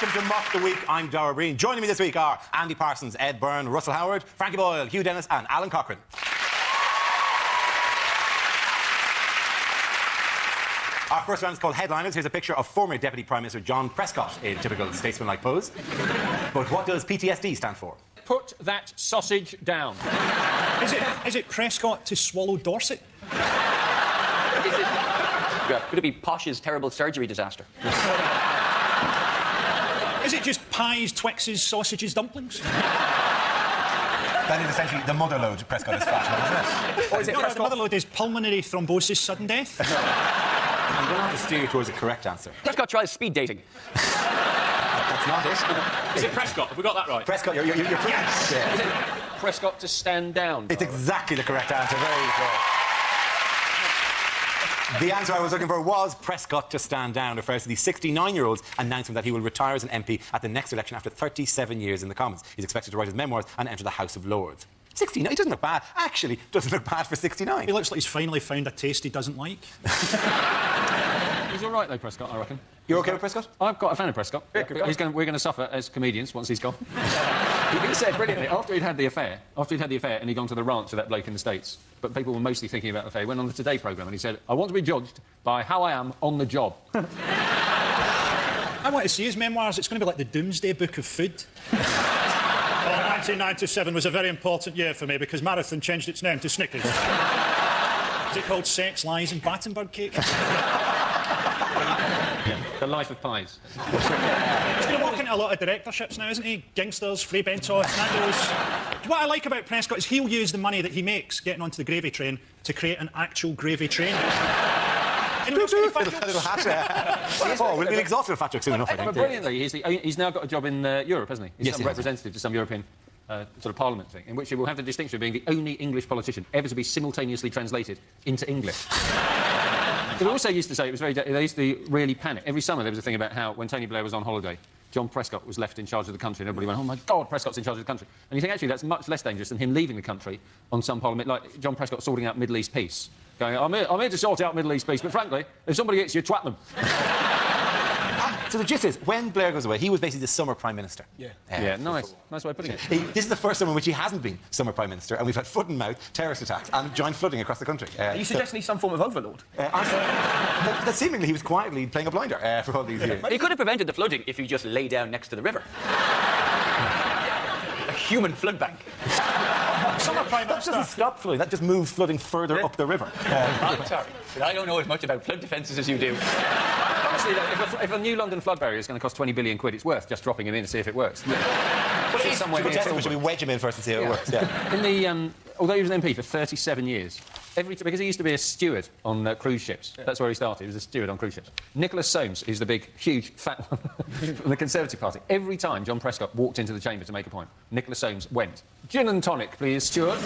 Welcome to Mock the Week. I'm Dara Breen. Joining me this week are Andy Parsons, Ed Byrne, Russell Howard, Frankie Boyle, Hugh Dennis and Alan Cochrane. Our first round is called Headliners. Here's a picture of former Deputy Prime Minister John Prescott in typical statesman-like pose. But what does PTSD stand for? Put that sausage down. Is it Prescott to swallow Dorset? Could it be Posh's terrible surgery disaster? Is it just pies, Twixes, sausages, dumplings? That is essentially the mother load Prescott is fat, isn't it? Or is it the mother load is pulmonary thrombosis, sudden death? I'm going to have to steer you towards the correct answer. Prescott tries speed dating. That's not it. Is it Prescott? Have we got that right? Prescott, you're pretty... Yes. Yeah. Is it Prescott to stand down? It's exactly the correct answer. Very good. The answer I was looking for was Prescott to stand down. Refers to the 69-year-old's announcement that he will retire as an MP at the next election after 37 years in the Commons. He's expected to write his memoirs and enter the House of Lords. 69? He doesn't look bad. Actually, doesn't look bad for 69. He looks like he's finally found a taste he doesn't like. He's all right, though, Prescott, I reckon. You're OK with Prescott? I've got a fan of Prescott. Yeah, we're going to suffer as comedians once he's gone. He said brilliantly, after he'd had the affair, and he'd gone to the ranch of that bloke in the States, but people were mostly thinking about the affair, he went on the Today programme and he said, I want to be judged by how I am on the job. I want to see his memoirs. It's going to be like the Doomsday Book of Food. Well, 1997 was a very important year for me because Marathon changed its name to Snickers. Is it called Sex, Lies and Battenberg Cake? The life of pies. He's going to walk into a lot of directorships now, isn't he? Gangsters, Free Bentos, Nando's. What I like about Prescott is he'll use the money that he makes getting onto the gravy train to create an actual gravy train. We'll be exhausted with fat jokes soon enough, I think. But brilliantly, he's now got a job in Europe, hasn't he? He's Yes, some representative to some European sort of parliament thing, in which he will have the distinction of being the only English politician ever to be simultaneously translated into English. They also used to say, they used to really panic. Every summer there was a thing about how, when Tony Blair was on holiday, John Prescott was left in charge of the country, and everybody went, oh my God, Prescott's in charge of the country. And you think, actually, that's much less dangerous than him leaving the country on some parliament, like John Prescott sorting out Middle East peace. Going, I'm here to sort out Middle East peace, but frankly, if somebody hits you, twat them. So the gist is, when Blair goes away, he was basically the summer Prime Minister. Yeah, nice way of putting it. This is the first summer in which he hasn't been summer Prime Minister, and we've had foot-and-mouth terrorist attacks and giant flooding across the country. Are you suggesting he's some form of overlord? That seemingly he was quietly playing a blinder for all these years. He could have prevented the flooding if he just lay down next to the river. A human flood bank. Summer Prime That Minister. doesn't stop flooding, that just moves flooding further up the river. I'm sorry, but I don't know as much about flood defences as you do. Honestly, if a new London flood barrier is going to cost 20 billion quid, it's worth just dropping him in to see if it works. Well, it is somewhere should we wedge him in first and see how it works? Yeah. In the, although he was an MP for 37 years, because he used to be a steward on cruise ships. That's where he started. He was a steward on cruise ships. Nicholas Soames is the big, huge, fat one from the Conservative Party. Every time John Prescott walked into the chamber to make a point, Nicholas Soames went, gin and tonic, please, steward.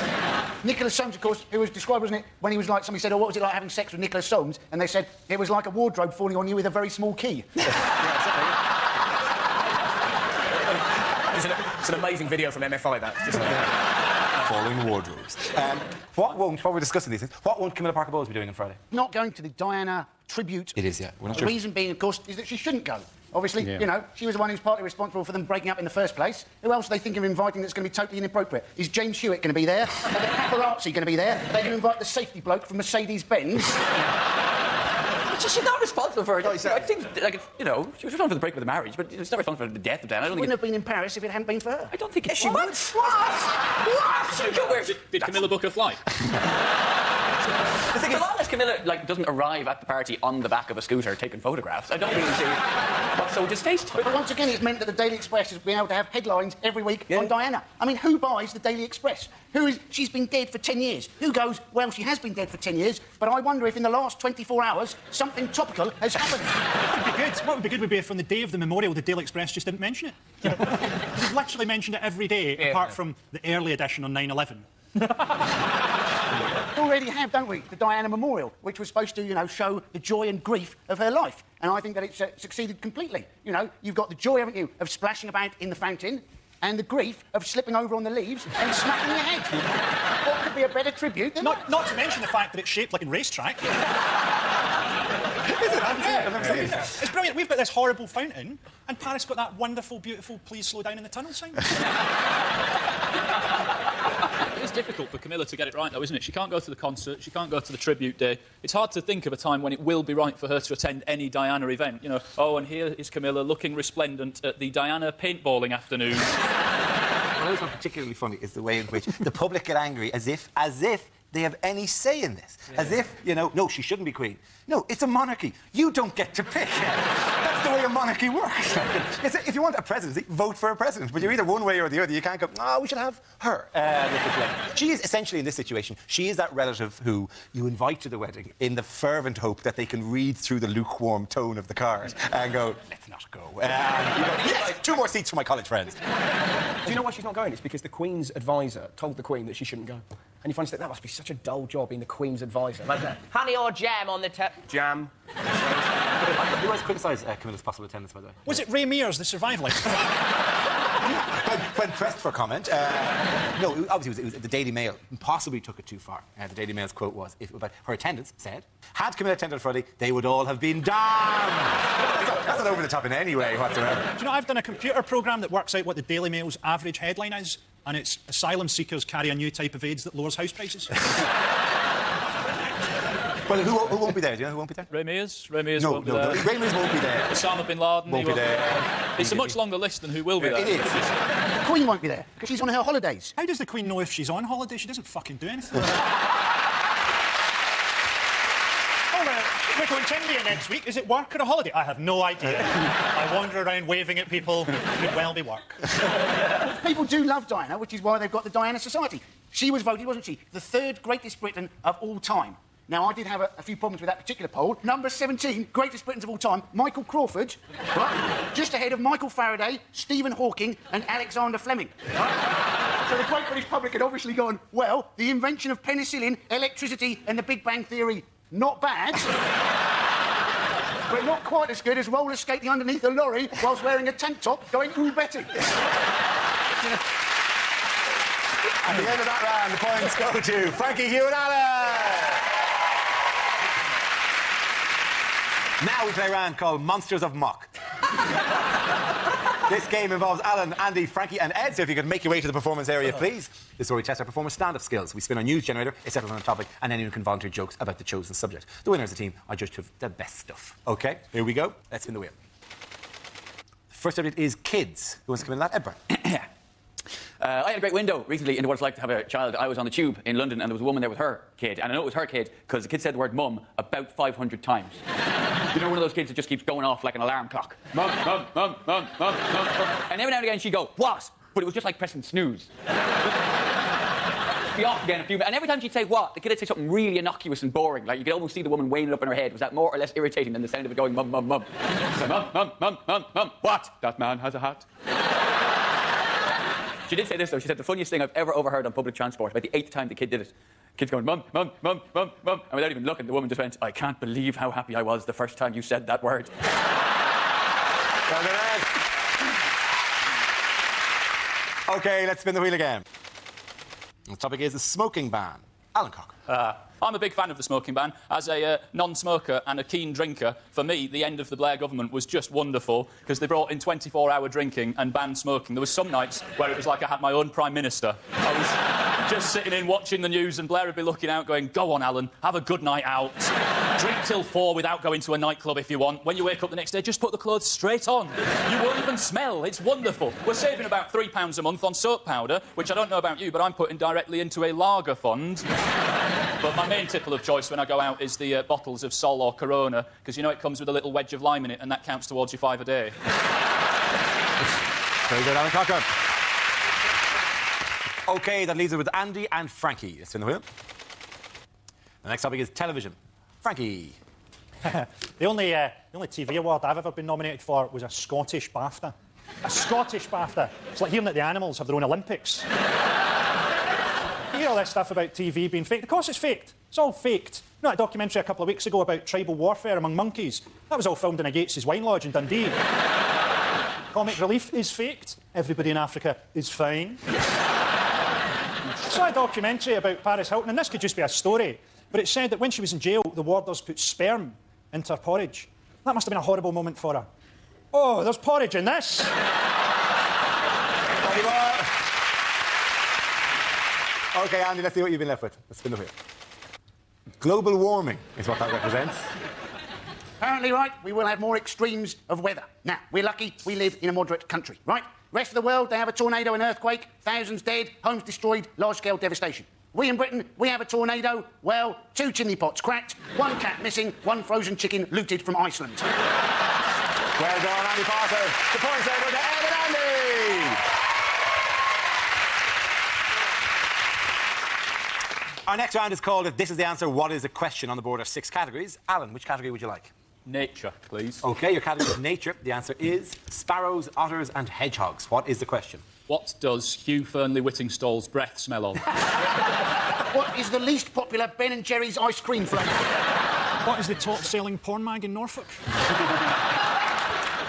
Nicholas Soames, of course, it was described, wasn't it, when he was like, somebody said, oh, what was it like having sex with Nicholas Soames? And they said, it was like a wardrobe falling on you with a very small key. It's an amazing video from MFI, that. Falling wardrobes. What we're discussing these things, what won't Camilla Parker Bowles be doing on Friday? Not going to the Diana tribute. It is, yeah. We're not The sure. reason being, of course, is that she shouldn't go. Obviously, Yeah. you know, she was the one who's partly responsible for them breaking up in the first place. Who else are they thinking of inviting that's going to be totally inappropriate? Is James Hewitt going to be there? Are the paparazzi going to be there? They're going to invite the safety bloke from Mercedes-Benz. She's not responsible for it. I think, like, you know, she was responsible for the break of the marriage, but she's not responsible for the death of Dan. I don't Wouldn't think have been in Paris if it hadn't been for her. I don't think she What? would. What? Did Camilla book a flight? The thing is, as long as Camilla doesn't arrive at the party on the back of a scooter taking photographs, I don't really see what's so distasteful. But once again, it's meant that the Daily Express has been able to have headlines every week on Diana. I mean, who buys the Daily Express? She's been dead for 10 years. Who goes, well, she has been dead for 10 years, but I wonder if in the last 24 hours something topical has happened. What would be good would be if on the day of the memorial the Daily Express just didn't mention it. They've literally mentioned it every day, apart from the early edition on 9/11. We already have, don't we, the Diana Memorial, which was supposed to, you know, show the joy and grief of her life. And I think that it's succeeded completely. You know, you've got the joy, haven't you, of splashing about in the fountain, and the grief of slipping over on the leaves and smacking your head. What could be a better tribute than that? Not to mention the fact that it's shaped like a racetrack. I've never seen it. It's brilliant. We've got this horrible fountain, and Paris got that wonderful, beautiful "Please slow down in the tunnel" sign. It's difficult for Camilla to get it right, though, isn't it? She can't go to the concert, she can't go to the tribute day. It's hard to think of a time when it will be right for her to attend any Diana event. You know, oh, and here is Camilla looking resplendent at the Diana paintballing afternoon. What is not particularly funny is the way in which the public get angry as if they have any say in this. Yeah. As if, you know, no, she shouldn't be queen. No, it's a monarchy. You don't get to pick. That's the way a monarchy works. If you want a presidency, vote for a president. But you're either one way or the other. You can't go, oh, we should have her. She is essentially, in this situation, she is that relative who you invite to the wedding in the fervent hope that they can read through the lukewarm tone of the card and go, let's not go. You go, yes, 2 more seats for my college friends. Do you know why she's not going? It's because the Queen's advisor told the Queen that she shouldn't go. And you find that must be such a dull job being the Queen's advisor. Like that. Honey or jam on the Jam. Who has criticised Camilla's possible attendance, by the way? Was it Ray Mears, the survivalist? When pressed for comment, no, obviously it was the Daily Mail possibly took it too far. The Daily Mail's quote was, about her attendance, said, had Camilla attended on Friday, they would all have been damned. That's not over the top in any way whatsoever. Do you know, I've done a computer programme that works out what the Daily Mail's average headline is, and it's asylum seekers carry a new type of AIDS that lowers house prices. Well, who won't be there? Do you know who won't be there? Ray Mears No, won't be there. Ray Mears won't be there. Osama bin Laden Won't be there. It's a much longer list than who will be there. It is. The Queen won't be there, because she's on her holidays. How does the Queen know if she's on holiday? She doesn't fucking do anything. We're going to India next week. Is it work or a holiday? I have no idea. I wander around waving at people. It could well be work. People do love Diana, which is why they've got the Diana Society. She was voted, wasn't she, the 3rd greatest Briton of all time. Now, I did have a few problems with that particular poll. Number 17, greatest Britons of all time, Michael Crawford, right? Just ahead of Michael Faraday, Stephen Hawking and Alexander Fleming. Right? So the great British public had obviously gone, well, the invention of penicillin, electricity and the Big Bang Theory, not bad. But not quite as good as roller skating underneath a lorry whilst wearing a tank top going, ooh, Betty. At the end of that round, the points go to Frankie, Hugh and Alan. Now we play a round called Monsters of Mock. This game involves Alan, Andy, Frankie and Ed, so if you could make your way to the performance area, please. This is where we test our performers' stand-up skills. We spin a news generator, it settles on a topic, and anyone can volunteer jokes about the chosen subject. The winner is the team I judged to have the best stuff. OK, here we go. Let's spin the wheel. The first subject is kids. Who wants to come in that? Ed Byrne. I had a great window recently into what it's like to have a child. I was on the tube in London and there was a woman there with her kid. And I know it was her kid because the kid said the word mum about 500 times. You know, one of those kids that just keeps going off like an alarm clock. Mum, mum, mum, mum, mum, mum. And every now and again she'd go, what? But it was just like pressing snooze. Be off again a few minutes. And every time she'd say what, the kid would say something really innocuous and boring. Like you could almost see the woman weighing it up in her head. Was that more or less irritating than the sound of it going mum, mum, mum? Mum, mum, mum, mum, mum. What? That man has a hat. She did say this, though. She said the funniest thing I've ever overheard on public transport, about the 8th time the kid did it. The kid's going, mum, mum, mum, mum, mum. And without even looking, the woman just went, I can't believe how happy I was the first time you said that word. OK, let's spin the wheel again. The topic is the smoking ban. Alan Cocker. I'm a big fan of the smoking ban. As a non-smoker and a keen drinker, for me, the end of the Blair government was just wonderful because they brought in 24-hour drinking and banned smoking. There was some nights where it was like I had my own Prime Minister. I was just sitting in watching the news and Blair would be looking out going, go on, Alan, have a good night out. Drink till 4 without going to a nightclub if you want. When you wake up the next day, just put the clothes straight on. You won't even smell. It's wonderful. We're saving about £3 a month on soap powder, which I don't know about you, but I'm putting directly into a lager fund. But my main tipple of choice when I go out is the bottles of Sol or Corona, because you know it comes with a little wedge of lime in it, and that counts towards your 5 a day. Very good, Alan Cocker. OK, that leaves us with Andy and Frankie. Let's spin the wheel. The next topic is television. Frankie. The only TV award I've ever been nominated for was a Scottish BAFTA. A Scottish BAFTA. It's like hearing that the animals have their own Olympics. You hear all this stuff about TV being faked. Of course it's faked. It's all faked. You know that documentary a couple of weeks ago about tribal warfare among monkeys? That was all filmed in a Gates's wine lodge in Dundee. Comic relief is faked. Everybody in Africa is fine. Saw a documentary about Paris Hilton, and this could just be a story, but it said that when she was in jail, the warders put sperm into her porridge. That must have been a horrible moment for her. Oh, there's porridge in this. OK, Andy, let's see what you've been left with. Let's spin the wheel. Global warming is what that represents. Apparently, right, we will have more extremes of weather. Now, we're lucky we live in a moderate country, right? Rest of the world, they have a tornado, an earthquake, thousands dead, homes destroyed, large-scale devastation. We in Britain, we have a tornado, well, 2 chimney pots cracked, 1 cat missing, 1 frozen chicken looted from Iceland. Well done, Andy Potter. The points over to Ed and Andy. Our next round is called If This Is the Answer, What Is the Question, on the board of 6 categories. Alan, which category would you like? Nature, please. OK, your category is nature. The answer is sparrows, otters and hedgehogs. What is the question? What does Hugh Fernley-Whittingstall's breath smell of? What is the least popular Ben & Jerry's ice cream flavour? What is the top-selling porn mag in Norfolk?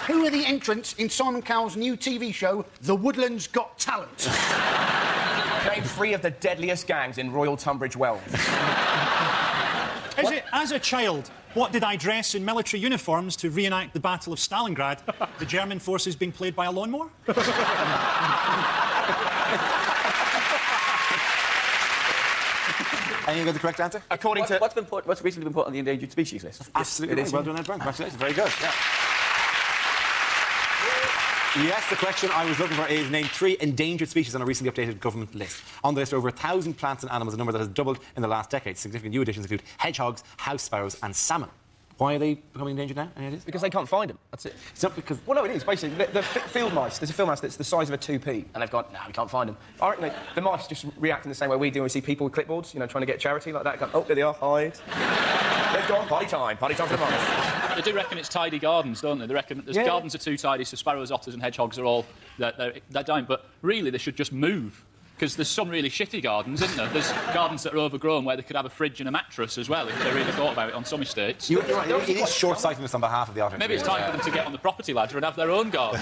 Who are the entrants in Simon Cowell's new TV show, The Woodlands Got Talent? Name 3 of the deadliest gangs in Royal Tunbridge Wells. Is it, as a child, what did I dress in military uniforms to reenact the Battle of Stalingrad? The German forces being played by a lawnmower? And you got the correct answer? According to... What's recently been put on the endangered species list? Absolutely. Well done, Ed Brown. Congratulations. Very good. Yeah. Yes, the question I was looking for is name 3 endangered species on a recently updated government list. On the list are over 1,000 plants and animals, a number that has doubled in the last decade. Significant new additions include hedgehogs, house sparrows and salmon. Why are they becoming endangered now? Any ideas? Because they can't find them. That's it. It's not because... Well, no, it is. Basically, the field mice, there's a field mouse that's the size of a 2p, and they've gone, no, we can't find them. I reckon the mice just react in the same way we do when we see people with clipboards, you know, trying to get charity like that. Go, oh, there they are, hide. They've gone, party time for the mice. They do reckon it's tidy gardens, don't they? They reckon that gardens are too tidy, so sparrows, otters and hedgehogs are all... They're dying, but really they should just move. Because there's some really shitty gardens, isn't there? There's gardens that are overgrown where they could have a fridge and a mattress as well, if they really thought about it on some estates. You're right. It is short-sightedness on behalf of the otters. Maybe it's time for them to get on the property ladder and have their own garden.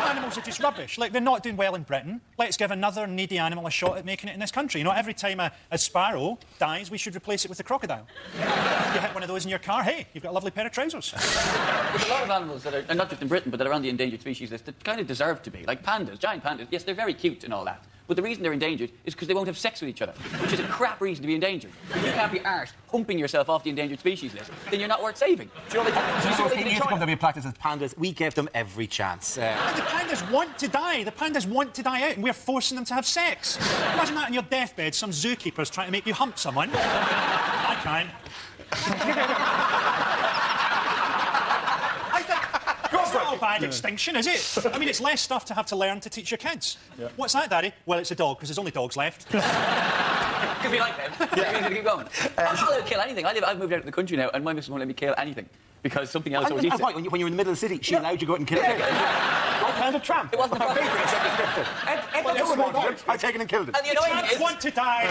Animals are just rubbish. Like, they're not doing well in Britain. Let's give another needy animal a shot at making it in this country. You know, every time a sparrow dies, we should replace it with a crocodile. You hit one of those in your car, hey, you've got a lovely pair of trousers. There's a lot of animals that are, and not just in Britain, but that are on the endangered species list that kind of deserve to be. Like pandas, giant pandas. Yes, they're very cute and all that. But the reason they're endangered is because they won't have sex with each other, which is a crap reason to be endangered. If you can't be arsed humping yourself off the endangered species list, then you're not worth saving. Do you know what they years ago there'll be a practice with pandas. We gave them every chance. And the pandas want to die. The pandas want to die out, and we're forcing them to have sex. Imagine that on your deathbed, some zookeeper's trying to make you hump someone. I can't. It's not a bad extinction, is it? I mean, it's less stuff to have to learn to teach your kids. Yeah. What's that, Daddy? Well, it's a dog, because there's only dogs left. Could be like them. Yeah. Keep going. I'll kill anything. I've moved out of the country now, and my missus won't let me kill anything. Because something else always used to... When you were in the middle of the city, she allowed you to go out and kill it. What kind of tramp? It wasn't a problem. I've taken and killed it. And the annoying thing is... want to die.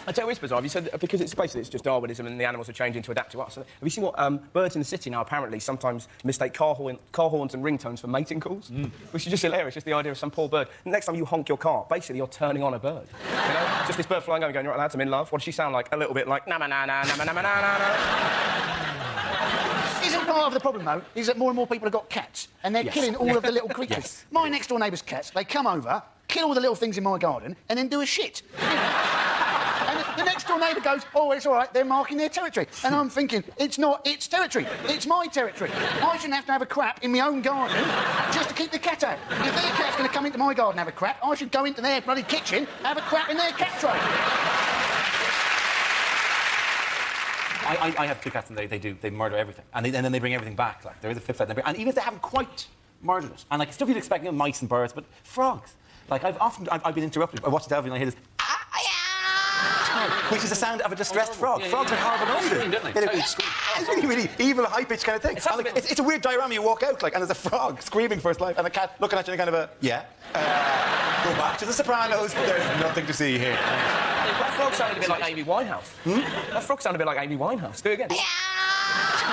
I tell you what's bizarre. You said because it's just Darwinism and the animals are changing to adapt to us. Have you seen what birds in the city now apparently sometimes mistake car horns and ringtones for mating calls? Which is just hilarious. Just the idea of some poor bird. The next time you honk your car, basically you're turning on a bird. You know, just this bird flying over, going, right lads, I'm in love. What does she sound like? A little bit like na na na na na na na na. Isn't part of the problem, though, is that more and more people have got cats, and they're killing all of the little creatures. Yes. My next-door neighbour's cats, they come over, kill all the little things in my garden, and then do a shit. And the next-door neighbour goes, oh, it's all right, they're marking their territory. And I'm thinking, it's not its territory, it's my territory. I shouldn't have to have a crap in my own garden just to keep the cat out. If their cat's going to come into my garden and have a crap, I should go into their bloody kitchen, have a crap in their cat tray. I have 2 cats and they murder everything. And then they bring everything back. Like, there is a flip side. And even if they haven't quite murdered it, and like stuff you'd expect, you know, mice and birds, but frogs. Like, I've been interrupted. I watch television and I hear this, which is the sound of a distressed frog. Yeah, Frogs are horrible noises. It's really, really evil, high-pitched kind of thing. It's a weird diorama. You walk out, like, and there's a frog screaming for its life, and a cat looking at you in kind of a, go back to The Sopranos. There's nothing to see here. That frog sounded a bit like Amy Winehouse. That frog sounded a bit like Amy Winehouse. Do it again.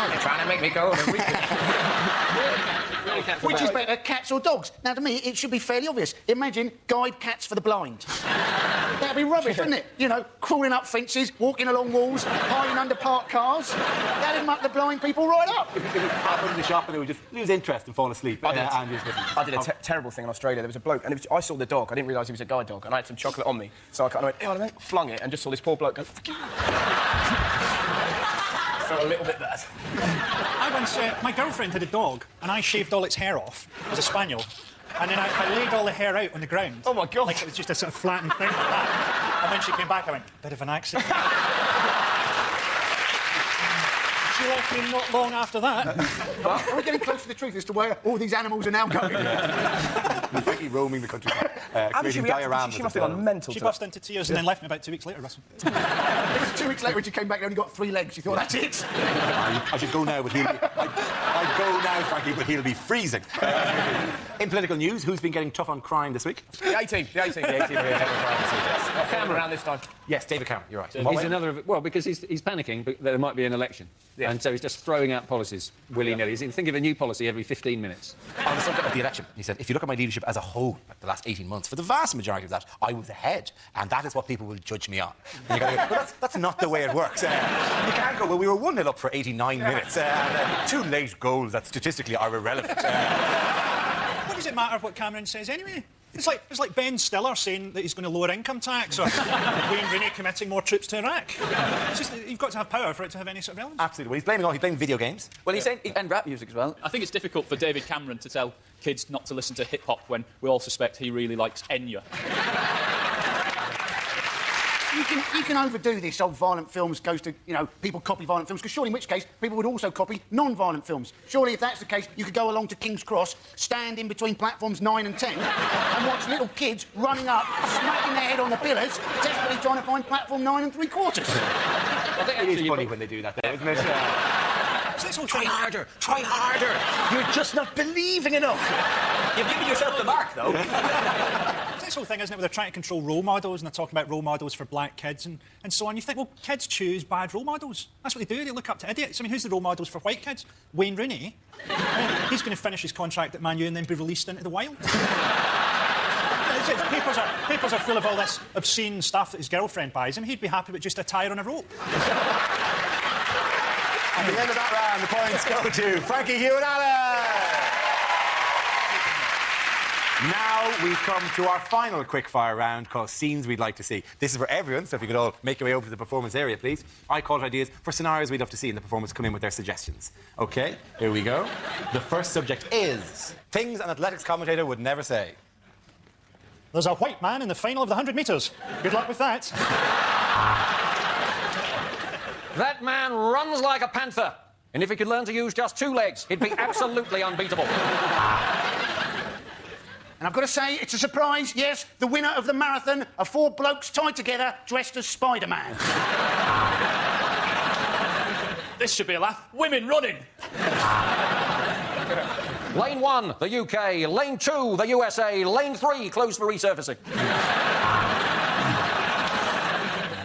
They're trying to make me go on a weekend. Which is better, cats or dogs? Now, to me, it should be fairly obvious. Imagine guide cats for the blind. That'd be rubbish, wouldn't it? You know, crawling up fences, walking along walls, hiding under parked cars. That'd muck the blind people right up. It would happen in the shop and they would just lose interest and fall asleep. I did a terrible thing in Australia. There was a bloke, and I saw the dog. I didn't realise he was a guide dog, and I had some chocolate on me. So I kind of went, "Oh, flung it, and just saw this poor bloke go, "Fuck you." Felt a little bit bad. I once, my girlfriend had a dog, and I shaved all its hair off. It was a spaniel. And then I laid all the hair out on the ground. Oh, my God. Like it was just a sort of flattened thing like that. And when she came back, I went, bit of an accident. She left me not long after that. We're getting close to the truth as to where all these animals are now going. Frankie roaming the country, creating dioramas. She must have gone mental. She burst into tears and then left me about 2 weeks later, Russell. It was 2 weeks later when she came back and only got 3 legs. She thought, that's it. I should go now, but I'd go now, Frankie, but he'll be freezing. In political news, who's been getting tough on crime this week? The 18. The 18. Cameron around this time. Yes, David Cameron, you're right. So he's another... Well, because he's panicking, but there might be an election. Yeah. And so he's just throwing out policies willy-nilly. He's thinking of a new policy every 15 minutes. On the subject of the election, he said, if you look at my leadership as a whole, like the last 18 months, for the vast majority of that, I was ahead, and that is what people will judge me on. And you go, well, that's not the way it works. You can't go, well, we were 1-0 up for 89 minutes. 2 late goals that statistically are irrelevant. What does it matter what Cameron says anyway? It's like Ben Stiller saying that he's going to lower income tax or Wayne Rooney committing more troops to Iraq. It's just you've got to have power for it to have any sort of relevance. Absolutely. Well, he's blaming video games. Well, he's saying... And rap music as well. I think it's difficult for David Cameron to tell kids not to listen to hip-hop when we all suspect he really likes Enya. You can overdo this. Old violent films goes to, you know, people copy violent films, because surely in which case people would also copy non-violent films. Surely if that's the case, you could go along to King's Cross, stand in between platforms 9 and 10 and watch little kids running up, smacking their head on the pillars, desperately trying to find platform 9 3/4. I think it is funny when they do that, though, isn't it? Try harder, try harder. You're just not believing enough. You've given yourself the mark, though. It's this whole thing, isn't it, where they're trying to control role models and they're talking about role models for black kids and so on. You think, well, kids choose bad role models. That's what they do. They look up to idiots. I mean, who's the role models for white kids? Wayne Rooney. He's going to finish his contract at Man U and then be released into the wild. Papers are full of all this obscene stuff that his girlfriend buys him. He'd be happy with just a tyre on a rope. At the end of that round, the points go to Frankie Hewitt Allen. Now we come to our final quickfire round called Scenes We'd Like to See. This is for everyone, so if you could all make your way over to the performance area, please. I call it ideas for scenarios we'd love to see, and the performers come in with their suggestions. OK, here we go. The first subject is things an athletics commentator would never say. There's a white man in the final of the 100 metres. Good luck with that. That man runs like a panther. And if he could learn to use just 2 legs, he'd be absolutely unbeatable. And I've got to say, it's a surprise, yes, the winner of the marathon are 4 blokes tied together dressed as Spider-Man. This should be a laugh. Women running. Lane 1, the UK. Lane 2, the USA. Lane 3, closed for resurfacing.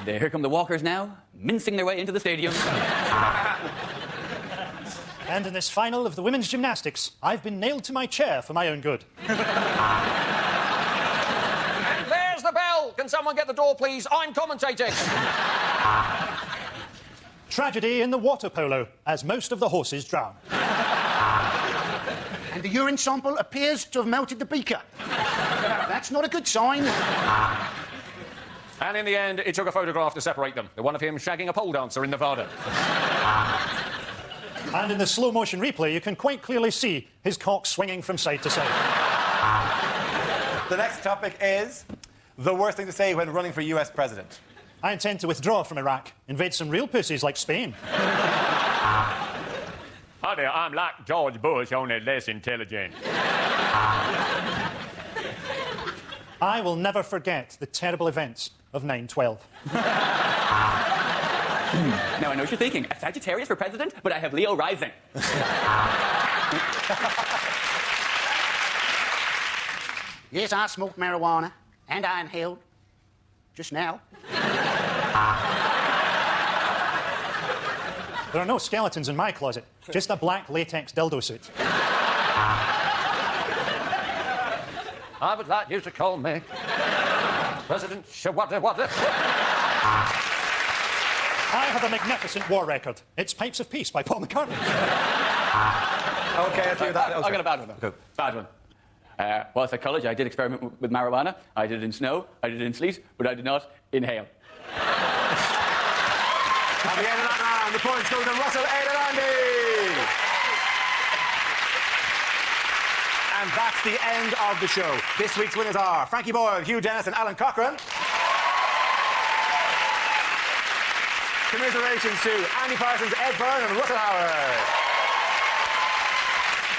And here come the walkers now, mincing their way into the stadium. And in this final of the women's gymnastics, I've been nailed to my chair for my own good. And there's the bell. Can someone get the door, please? I'm commentating. Tragedy in the water polo, as most of the horses drown. And the urine sample appears to have melted the beaker. That's not a good sign. And in the end, it took a photograph to separate them. The one of him shagging a pole dancer in Nevada. And in the slow-motion replay, you can quite clearly see his cock swinging from side to side. The next topic is the worst thing to say when running for US president. I intend to withdraw from Iraq, invade some real pussies like Spain. Hi there, I'm like George Bush, only less intelligent. I will never forget the terrible events of 9/12. Now, I know what you're thinking. A Sagittarius for president, but I have Leo rising. Yes, I smoked marijuana, and I inhaled. Just now. There are no skeletons in my closet, just a black latex dildo suit. I would like you to call me President Shawada. I have a magnificent war record. It's Pipes of Peace by Paul McCartney. OK, let's hear that. I got a bad one. Go. Bad one. Whilst at college, I did experiment with marijuana. I did it in snow, I did it in sleet, but I did not inhale. At the end of that round, the points go to Russell, Aidan and Andy. And that's the end of the show. This week's winners are Frankie Boyle, Hugh Dennis and Alan Cochrane. Commiserations to Andy Parsons, Ed Byrne and Russell Howard.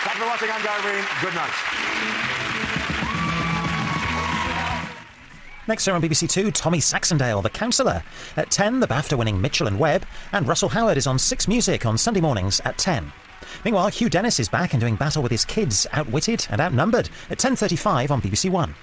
Thanks for watching. I'm Gary Green. Good night. Next year on BBC Two, Tommy Saxondale, The Counsellor. At 10, the BAFTA-winning Mitchell and Webb. And Russell Howard is on 6 Music on Sunday mornings at 10. Meanwhile, Hugh Dennis is back and doing battle with his kids, outwitted and outnumbered, at 10:35 on BBC One.